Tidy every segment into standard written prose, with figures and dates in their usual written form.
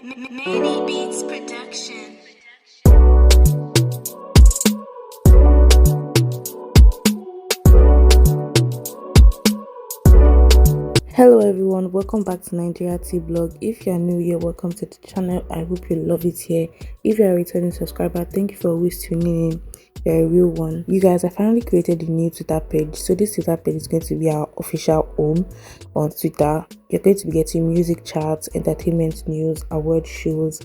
Maybe Beats Production. Hello everyone, welcome back to Nigeria Tea Blog. If you are new here, welcome to the channel. I hope you love it here. If you are a returning subscriber, thank you for always tuning in. You're a real one. You guys, I finally created a new Twitter page. So this Twitter page is going to be our official home on Twitter. You're going to be getting music charts, entertainment news, award shows,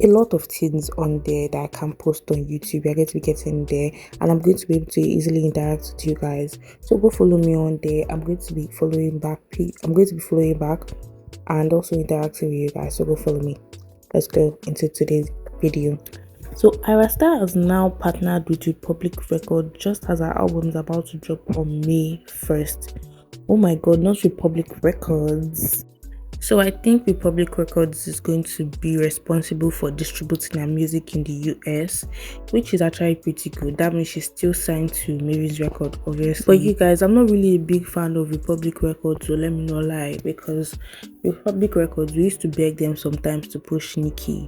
a lot of things on there that I can post on YouTube. You're going to be getting there, and I'm going to be able to easily interact with you guys. So go follow me on there. I'm going to be following back. And also interacting with you guys. So go follow me. Let's go into today's video. So Ayra Starr has now partnered with Republic Records just as her album is about to drop on May 1st. Oh my god, not Republic Records. So I think Republic Records is going to be responsible for distributing her music in the US, which is actually pretty good. That means she's still signed to Muyeez record, obviously. But you guys, I'm not really a big fan of Republic Records, so let me not lie, because Republic Records, we used to beg them sometimes to push Nicki.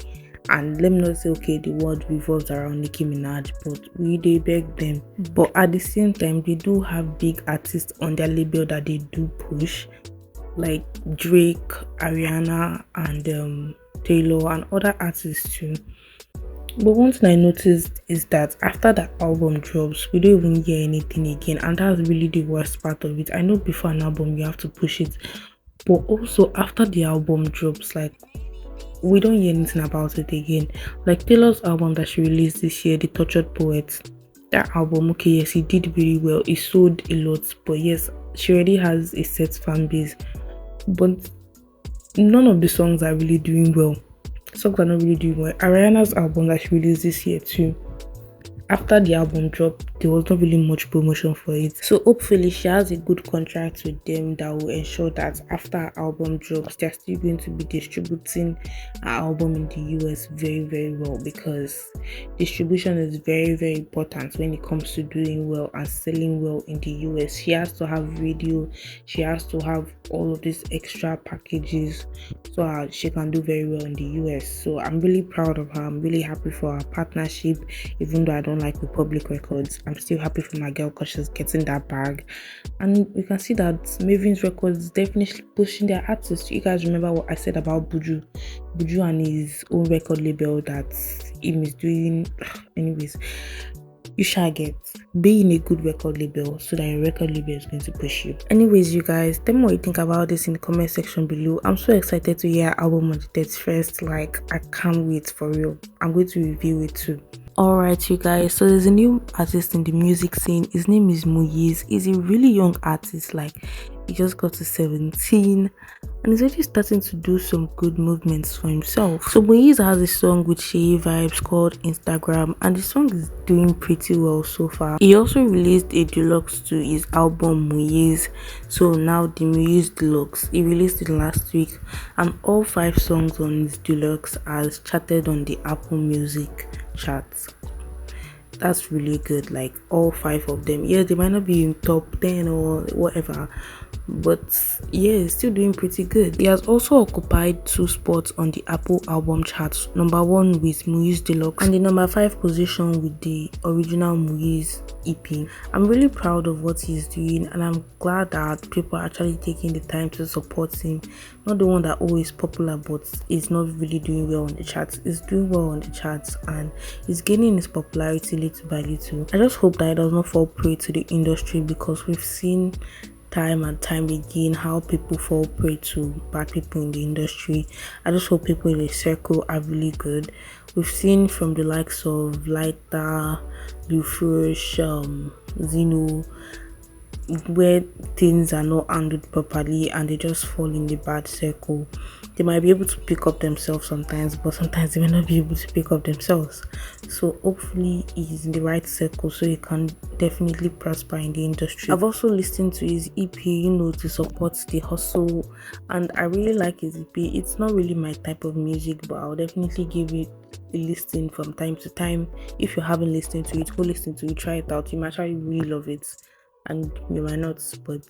And let me not say, okay, the world revolves around Nicki Minaj, but they beg them. But at the same time, they do have big artists on their label that they do push, like Drake, Ariana, and Taylor, and other artists too. But one thing I noticed is that after the album drops, we don't even hear anything again, and that's really the worst part of it. I know before an album you have to push it, but also after the album drops, like, we don't hear anything about it again. Like Taylor's album that she released this year, The Tortured Poet, that album, okay, yes, it did really well, it sold a lot, but yes, she already has a set fan base, but none of the songs are really doing well. Songs are not really doing well. Ariana's album that she released this year too, after the album dropped, there was not really much promotion for it. So hopefully she has a good contract with them that will ensure that after her album drops, they're still going to be distributing her album in the US very, very well, because distribution is very, very important when it comes to doing well and selling well in the US. She has to have radio, she has to have all of these extra packages so she can do very well in the US. So I'm really proud of her. I'm really happy for her partnership, even though I don't like Republic Records. I'm still happy for my girl because she's getting that bag. And you can see that Muyeez Records is definitely pushing their artists. You guys remember what I said about Buju and his own record label that him is doing. Anyways, you shall get be in a good record label so that your record label is going to push you. Anyways, you guys, tell me what you think about this in the comment section below. I'm so excited to hear album on the 31st. Like, I can't wait, for real. I'm going to review it too. Alright, you guys, so there's a new artist in the music scene. His name is Muyeez. He's a really young artist, like he just got to 17 and he's already starting to do some good movements for himself. So Muyeez has a song with Shay Vibes called Instagram, and the song is doing pretty well so far. He also released a deluxe to his album Muyeez, so now the Muyeez deluxe, he released it last week, and all 5 songs on his deluxe has charted on the Apple Music charts. That's really good, like all 5 of them. Yeah, they might not be in top 10 or whatever, but yeah, it's still doing pretty good. He has also occupied 2 spots on the Apple album charts, number 1 with Muyeez Deluxe and the number 5 position with the original Muyeez EP. I'm really proud of what he's doing, and I'm glad that people are actually taking the time to support him. Not the one that always popular but is not really doing well on the charts. He's doing well on the charts and he's gaining his popularity little by little. I just hope that it does not fall prey to the industry, because we've seen time and time again how people fall prey to bad people in the industry. I just hope people in the circle are really good. We've seen from the likes of Lighter, Lufresh, Zeno, where things are not handled properly and they just fall in the bad circle. They might be able to pick up themselves sometimes, but sometimes they may not be able to pick up themselves. So hopefully he's in the right circle so he can definitely prosper in the industry. I've also listened to his EP, to support the hustle, and I really like his EP. It's not really my type of music, but I'll definitely give it a listen from time to time. If you haven't listened to it, go listen to it, try it out. You might actually really love it. and you might not, but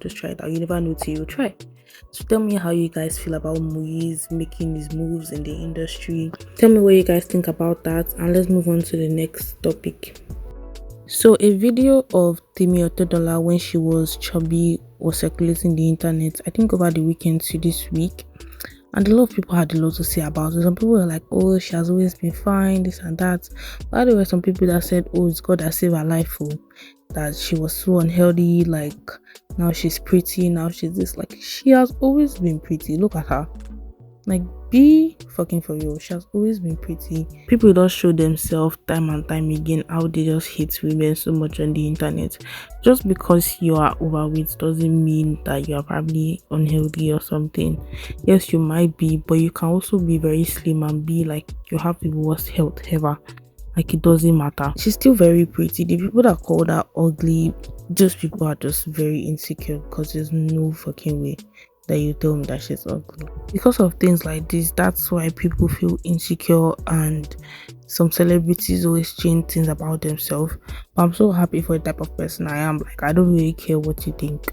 just try it out. You never know till you try. So tell me how you guys feel about Muyeez making his moves in the industry. Tell me what you guys think about that, and let's move on to the next topic. So a video of Temi Otedola when she was chubby was circulating the internet, I think over the weekend to this week, and a lot of people had a lot to say about it. Some people were like, oh, she has always been fine, this and that. But there were some people that said, oh, it's God that saved her life, oh, that she was so unhealthy, like now she's pretty, now she's this. Like, she has always been pretty. Look at her. Like, be fucking for real. She has always been pretty. People just show themselves time and time again how they just hate women so much on the internet. Just because you are overweight doesn't mean that you are probably unhealthy or something. Yes, you might be, but you can also be very slim and be like you have the worst health ever. Like, it doesn't matter. She's still very pretty. The people that called her ugly, those people are just very insecure, because there's no fucking way that you tell me that she's ugly. Because of things like this, that's why people feel insecure, and some celebrities always change things about themselves. But I'm so happy for the type of person I am. Like, I don't really care what you think.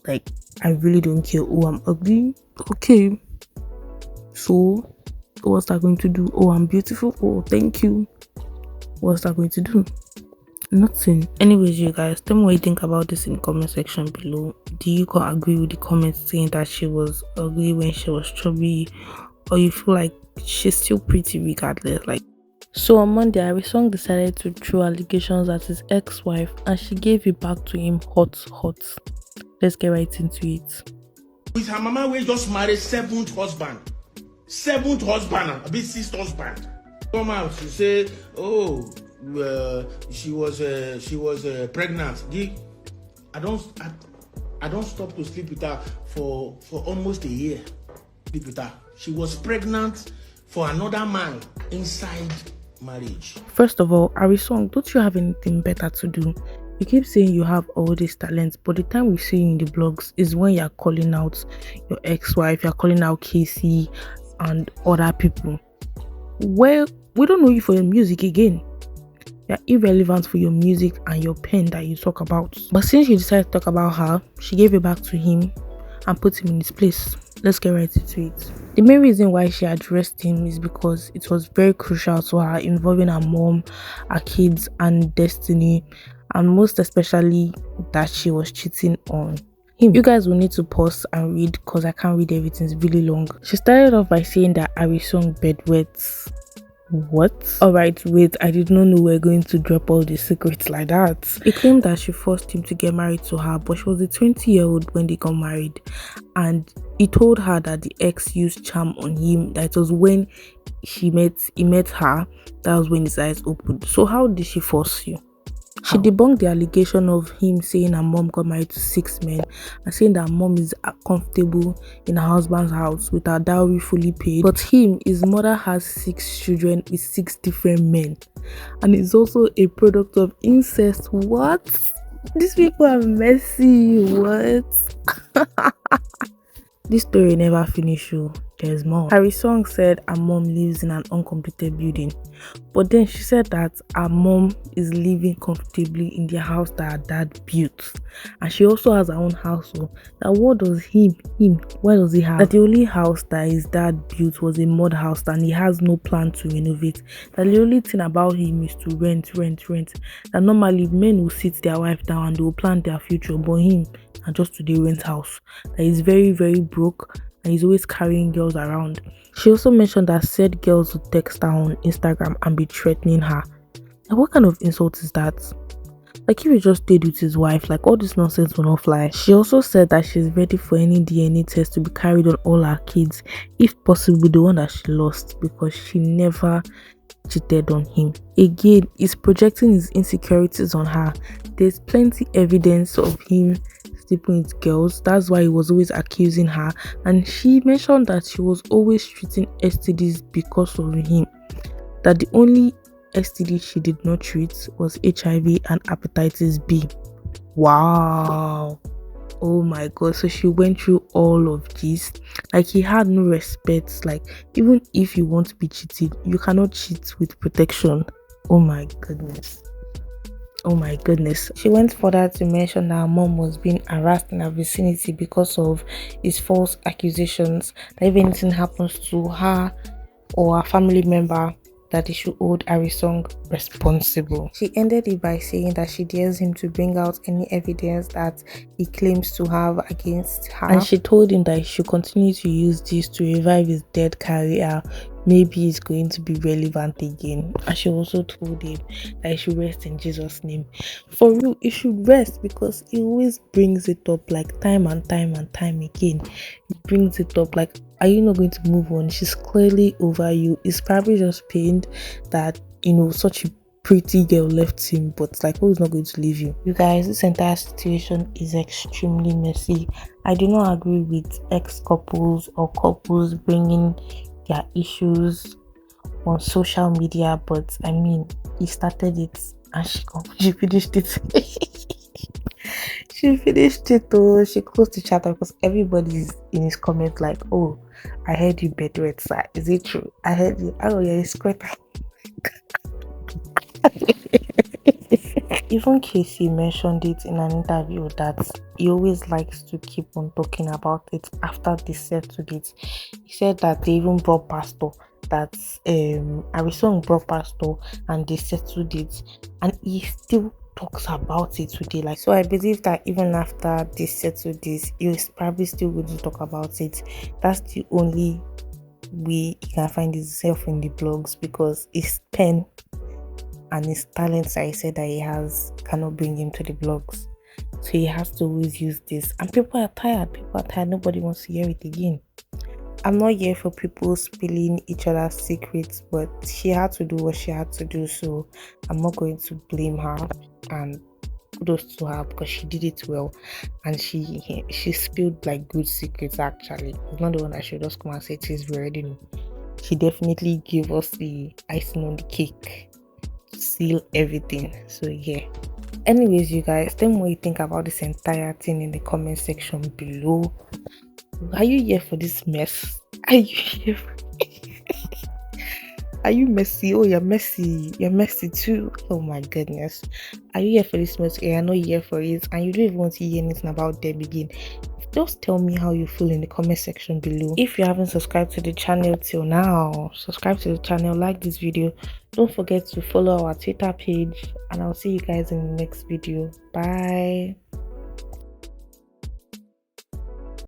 Like, I really don't care. Oh, I'm ugly? Okay. So, what's that going to do? Oh, I'm beautiful? Oh, thank you. What's that going to do? Nothing. Anyways, you guys, tell me what you think about this in the comment section below. Do you agree with the comments saying that she was ugly when she was chubby, or you feel like she's still pretty regardless? Like, so on Monday, Harrysong decided to throw allegations at his ex-wife, and she gave it back to him hot. Let's get right into it. With her mama, we just married seventh husband, a bit sixth husband. Come out, she said, oh, she was pregnant. I don't stop to sleep with her for almost a year. Sleep with her. She was pregnant for another man inside marriage. First of all, Harrysong, don't you have anything better to do? You keep saying you have all these talents, but the time we see you in the blogs is when you're calling out your ex-wife, you're calling out Casey and other people. Well, we don't know you for your music again. You're irrelevant for your music and your pen that you talk about. But since you decided to talk about her, she gave it back to him and put him in his place. Let's get right into it. The main reason why she addressed him is because it was very crucial to her, involving her mom, her kids, and destiny, and most especially that she was cheating on him. You guys will need to pause and read, because I can't read everything, it's really long. She started off by saying that Harrysong bedwets. What? Alright, wait, I did not know we were going to drop all the secrets like that. He claimed that she forced him to get married to her, but she was a 20-year-old when they got married, and he told her that the ex used charm on him, that it was when he met her, that was when his eyes opened. So how did she force you? She debunked the allegation of him saying her mom got married to 6 men, and saying that her mom is comfortable in her husband's house with her dowry fully paid. But his mother has 6 children with 6 different men, and is also a product of incest. What? These people are messy. What? This story never finishes. There's more. Harrysong said her mom lives in an uncompleted building, but then she said that her mom is living comfortably in the house that her dad built, and she also has her own house. So that what does what does he have? That the only house that his dad built was a mud house, and he has no plan to renovate. That the only thing about him is to rent. That normally men will sit their wife down and they will plan their future, but him and just to the rent house. That he's very, very broke, and he's always carrying girls around. She also mentioned that said girls would text her on Instagram and be threatening her. Like, what kind of insult is that? Like, if he just stayed with his wife, like, all this nonsense will not fly. She also said that she's ready for any DNA test to be carried on all her kids, if possible the one that she lost, because she never cheated on him. Again, he's projecting his insecurities on her. There's plenty evidence of him sleeping with girls. That's why he was always accusing her, and she mentioned that she was always treating STDs because of him. That the only STD she did not treat was HIV and hepatitis B. Wow. Oh my god. So she went through all of this. Like, he had no respect. Like, even if you want to be cheated, you cannot cheat with protection. Oh my goodness. Oh my goodness. She went further to mention that her mom was being harassed in her vicinity because of his false accusations that if anything happens to her or a family member, that they should hold Harrysong responsible. She ended it by saying that she dares him to bring out any evidence that he claims to have against her, and she told him that he should continue to use this to revive his dead career. Maybe it's going to be relevant again. And she also told him that he should rest in Jesus' name. For real, he should rest because he always brings it up like time and time and time again. He brings it up like, are you not going to move on? She's clearly over you. It's probably just pained that, you know, such a pretty girl left him, but like, who is not going to leave you? You guys, this entire situation is extremely messy. I do not agree with ex-couples or couples bringing their issues on social media, but I mean, he started it and she finished it. She finished it though. She closed the chat because everybody's in his comments like, oh, I heard you bedwet, sir. Is it true? I heard you. Oh yeah, it's quite. Even Casey mentioned it in an interview that he always likes to keep on talking about it after they settled it. He said that they even brought pastor, that Harrysong brought pastor and they settled it, and he still talks about it today. Like, so I believe that even after they settled this, he's probably still going to talk about it. That's the only way he can find himself in the blogs, because his pen and his talents that he said that he has cannot bring him to the blogs. So he has to always use this. And people are tired. People are tired. Nobody wants to hear it again. I'm not here for people spilling each other's secrets, but she had to do what she had to do. So I'm not going to blame her. And kudos to her because she did it well. And she spilled like good secrets actually. It's not the one that should just come and say it is, we already know. She definitely gave us the icing on the cake. Seal everything. So yeah, anyways, you guys, tell me what you think about this entire thing in the comment section below. Are you here for this mess? Are you here are you messy? Oh, you're messy too. Oh my goodness, are you here for this mess? Yeah, I'm not here for it, and you don't even want to hear anything about them again. Just tell me how you feel in the comment section below. If you haven't subscribed to the channel till now, subscribe to the channel, like this video. Don't forget to follow our Twitter page, and I'll see you guys in the next video. Bye.